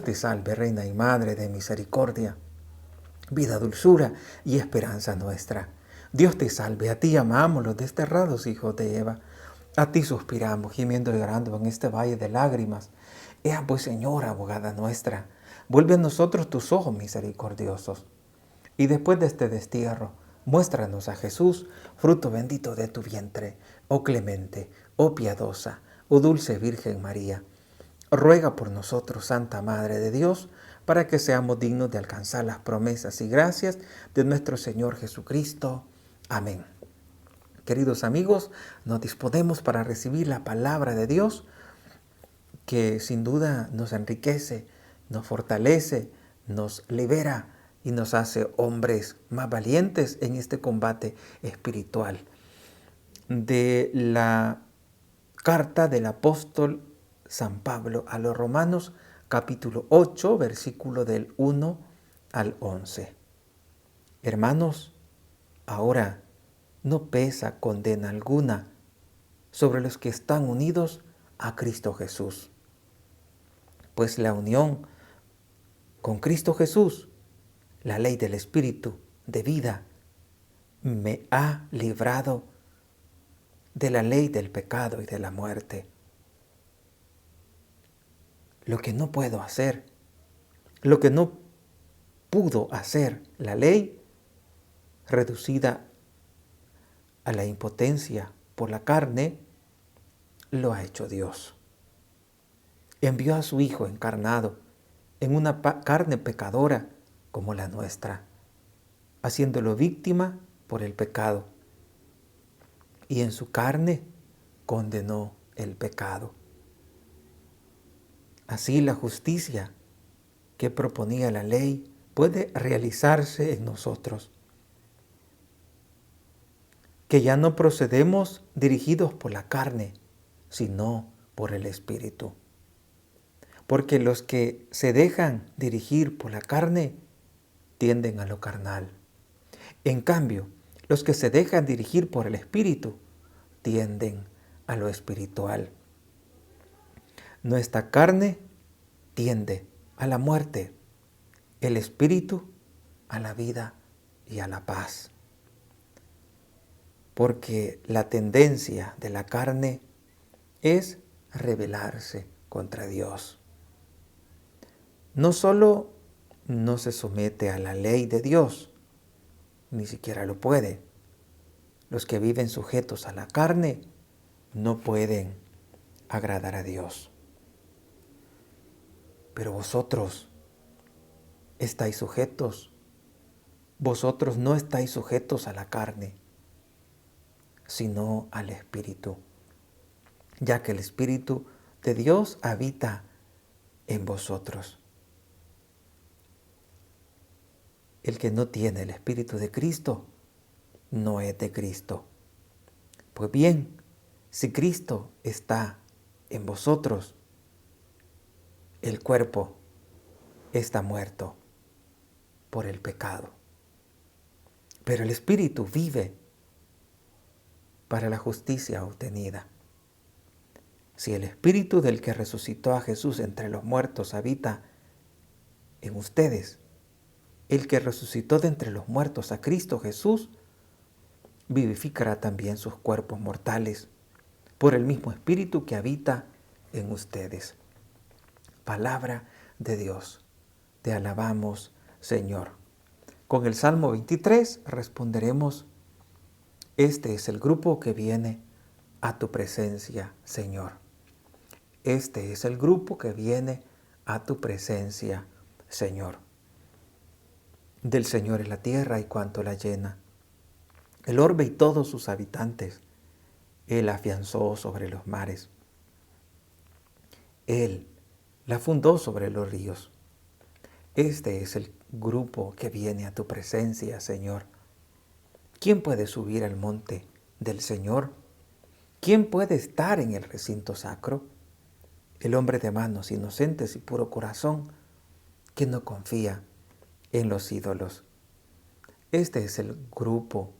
te salve, Reina y Madre de misericordia, vida, dulzura y esperanza nuestra. Dios te salve, a ti amamos los desterrados hijos de Eva. A ti suspiramos, gimiendo y llorando en este valle de lágrimas. Ea pues, Señora, abogada nuestra, vuelve a nosotros tus ojos misericordiosos. Y después de este destierro, muéstranos a Jesús, fruto bendito de tu vientre, oh clemente, oh piadosa, oh dulce Virgen María. Ruega por nosotros, Santa Madre de Dios, para que seamos dignos de alcanzar las promesas y gracias de nuestro Señor Jesucristo. Amén. Queridos amigos, nos disponemos para recibir la palabra de Dios, que sin duda nos enriquece, nos fortalece, nos libera y nos hace hombres más valientes en este combate espiritual. De la carta del apóstol San Pablo a los Romanos, capítulo 8, versículo del 1 al 11. Hermanos, ahora no pesa condena alguna sobre los que están unidos a Cristo Jesús, pues la unión con Cristo Jesús, la ley del Espíritu de vida, me ha librado de la ley del pecado y de la muerte. Lo que no puedo hacer, lo que no pudo hacer la ley, reducida a la impotencia por la carne, lo ha hecho Dios. Envió a su Hijo encarnado en una carne pecadora como la nuestra, haciéndolo víctima por el pecado. Y en su carne condenó el pecado. Así la justicia que proponía la ley puede realizarse en nosotros, que ya no procedemos dirigidos por la carne, sino por el Espíritu. Porque los que se dejan dirigir por la carne tienden a lo carnal. En cambio, los que se dejan dirigir por el Espíritu tienden a lo espiritual. Nuestra carne tiende a la muerte, el Espíritu a la vida y a la paz. Porque la tendencia de la carne es rebelarse contra Dios. No solo no se somete a la ley de Dios, ni siquiera lo puede. Los que viven sujetos a la carne no pueden agradar a Dios. Pero vosotros estáis sujetos. Vosotros no estáis sujetos a la carne, sino al Espíritu, ya que el Espíritu de Dios habita en vosotros. El que no tiene el Espíritu de Cristo no es de Cristo. Pues bien, si Cristo está en vosotros, el cuerpo está muerto por el pecado, pero el Espíritu vive para la justicia obtenida. Si el Espíritu del que resucitó a Jesús entre los muertos habita en ustedes, el que resucitó de entre los muertos a Cristo Jesús, vivificará también sus cuerpos mortales por el mismo Espíritu que habita en ustedes. Palabra de Dios. Te alabamos, Señor. Con el Salmo 23 responderemos: este es el grupo que viene a tu presencia, Señor. Este es el grupo que viene a tu presencia, Señor. Del Señor es la tierra y cuanto la llena, el orbe y todos sus habitantes. Él afianzó sobre los mares. Él la fundó sobre los ríos. Este es el grupo que viene a tu presencia, Señor. ¿Quién puede subir al monte del Señor? ¿Quién puede estar en el recinto sacro? El hombre de manos inocentes y puro corazón, que no confía en los ídolos. Este es el grupo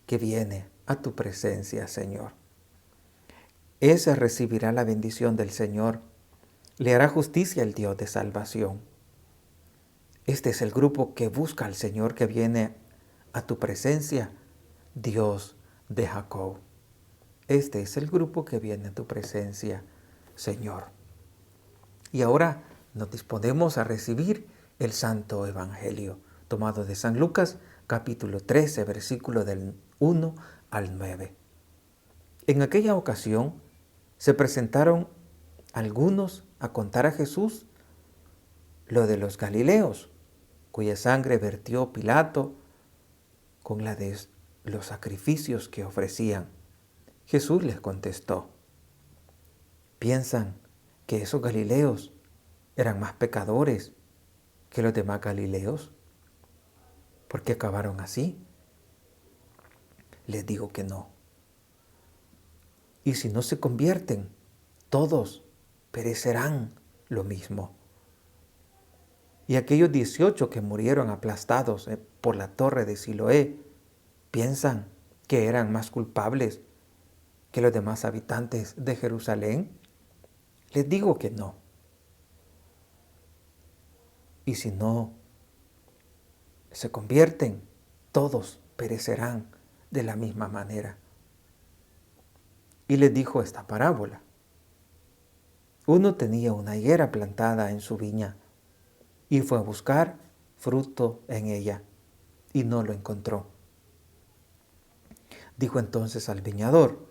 que viene a tu presencia, Señor. Ese recibirá la bendición del Señor Le hará justicia el Dios de salvación. Este es el grupo que busca al Señor, que viene a tu presencia, Dios de Jacob. Este es el grupo que viene a tu presencia, Señor. Y ahora nos disponemos a recibir el Santo Evangelio, tomado de San Lucas, capítulo 13, versículo del 1 al 9. En aquella ocasión se presentaron algunos a contar a Jesús lo de los galileos, cuya sangre vertió Pilato con la de los sacrificios que ofrecían. Jesús les contestó: ¿piensan que esos galileos eran más pecadores que los demás galileos? ¿Por qué acabaron así? Les digo que no. Y si no se convierten, todos perecerán lo mismo. Y aquellos 18 que murieron aplastados por la torre de Siloé, ¿piensan que eran más culpables que los demás habitantes de Jerusalén? Les digo que no. Y si no se convierten, todos perecerán de la misma manera. Y les dijo esta parábola. Uno tenía una higuera plantada en su viña y fue a buscar fruto en ella y no lo encontró. Dijo entonces al viñador: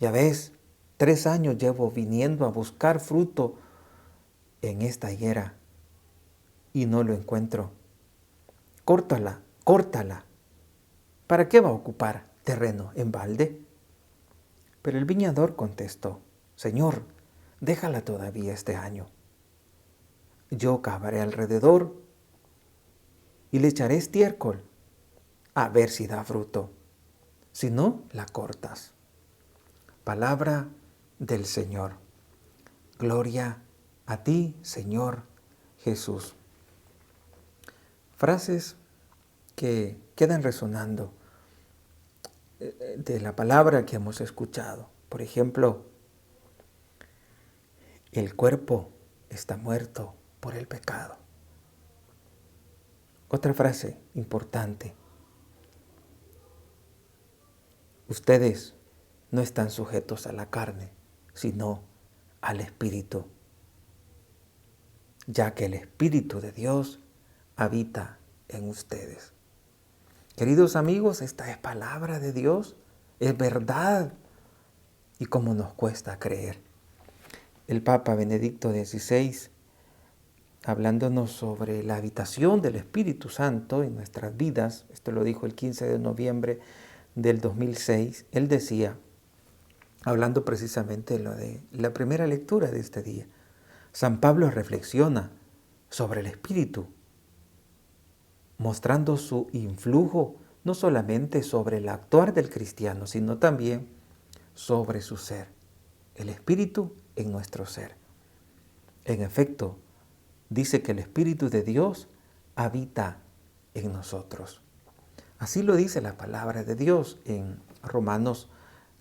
ya ves, 3 años llevo viniendo a buscar fruto en esta higuera y no lo encuentro. Córtala, córtala. ¿Para qué va a ocupar terreno en balde? Pero el viñador contestó: Señor, déjala todavía este año. Yo cavaré alrededor y le echaré estiércol a ver si da fruto. Si no, la cortas. Palabra del Señor. Gloria a ti, Señor Jesús. Frases que quedan resonando de la palabra que hemos escuchado. Por ejemplo, el cuerpo está muerto por el pecado. Otra frase importante. Ustedes no están sujetos a la carne, sino al Espíritu, ya que el Espíritu de Dios habita en ustedes. Queridos amigos, esta es palabra de Dios, es verdad. Y cómo nos cuesta creer. El Papa Benedicto XVI, hablándonos sobre la habitación del Espíritu Santo en nuestras vidas, esto lo dijo el 15 de noviembre del 2006, él decía, hablando precisamente de lo de la primera lectura de este día, San Pablo reflexiona sobre el Espíritu, mostrando su influjo no solamente sobre el actuar del cristiano, sino también sobre su ser, el Espíritu en nuestro ser. En efecto, dice que el Espíritu de Dios habita en nosotros. Así lo dice la palabra de Dios en Romanos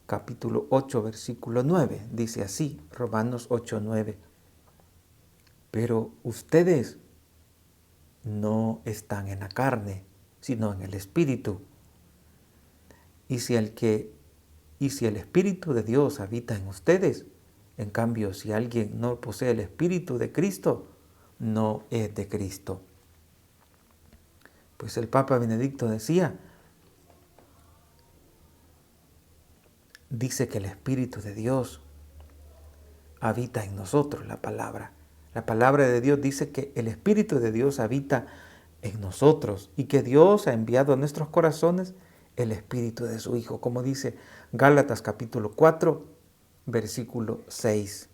capítulo 8, versículo 9. Dice así, Romanos 8, 9. Pero ustedes no están en la carne, sino en el Espíritu. Y si el Espíritu de Dios habita en ustedes, en cambio, si alguien no posee el Espíritu de Cristo, no es de Cristo. Pues el Papa Benedicto dice que el Espíritu de Dios habita en nosotros, la palabra. La palabra de Dios dice que el Espíritu de Dios habita en nosotros y que Dios ha enviado a nuestros corazones el Espíritu de su Hijo, como dice Gálatas capítulo 4, versículo 6.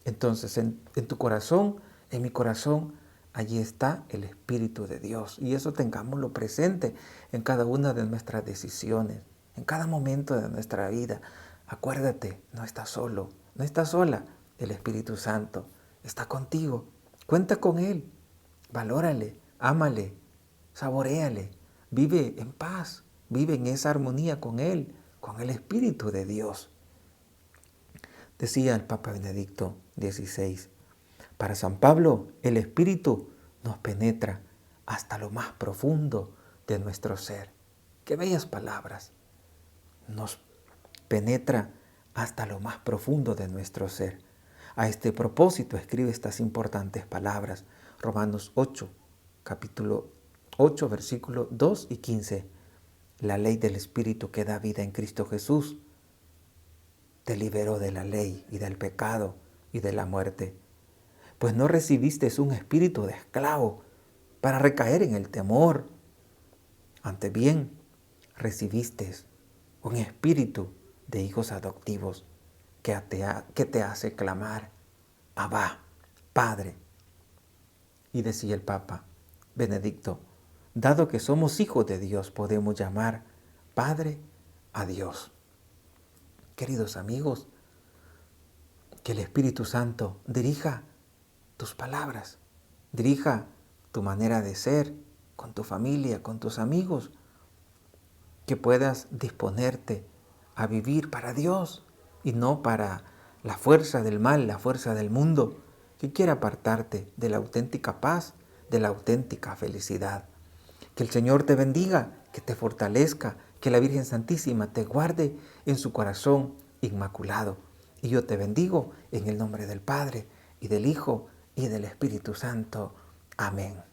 Entonces, en tu corazón, en mi corazón, allí está el Espíritu de Dios. Y eso tengámoslo presente en cada una de nuestras decisiones, en cada momento de nuestra vida. Acuérdate, no estás solo, no estás sola. El Espíritu Santo está contigo. Cuenta con Él. Valórale, ámale, saboréale. Vive en paz, vive en esa armonía con Él, con el Espíritu de Dios. Decía el Papa Benedicto, 16. Para San Pablo, el Espíritu nos penetra hasta lo más profundo de nuestro ser. Qué bellas palabras. Nos penetra hasta lo más profundo de nuestro ser. A este propósito escribe estas importantes palabras. Romanos 8, capítulo 8, versículos 2 y 15. La ley del Espíritu que da vida en Cristo Jesús te liberó de la ley y del pecado y de la muerte. Pues no recibiste un espíritu de esclavo para recaer en el temor. Antes bien, recibiste un espíritu de hijos adoptivos que te hace clamar, Abba, Padre. Y decía el Papa Benedicto, dado que somos hijos de Dios, podemos llamar Padre a Dios. Queridos amigos, que el Espíritu Santo dirija tus palabras, dirija tu manera de ser con tu familia, con tus amigos, que puedas disponerte a vivir para Dios y no para la fuerza del mal, la fuerza del mundo, que quiere apartarte de la auténtica paz, de la auténtica felicidad. Que el Señor te bendiga, que te fortalezca, que la Virgen Santísima te guarde en su corazón inmaculado. Y yo te bendigo en el nombre del Padre, y del Hijo, y del Espíritu Santo. Amén.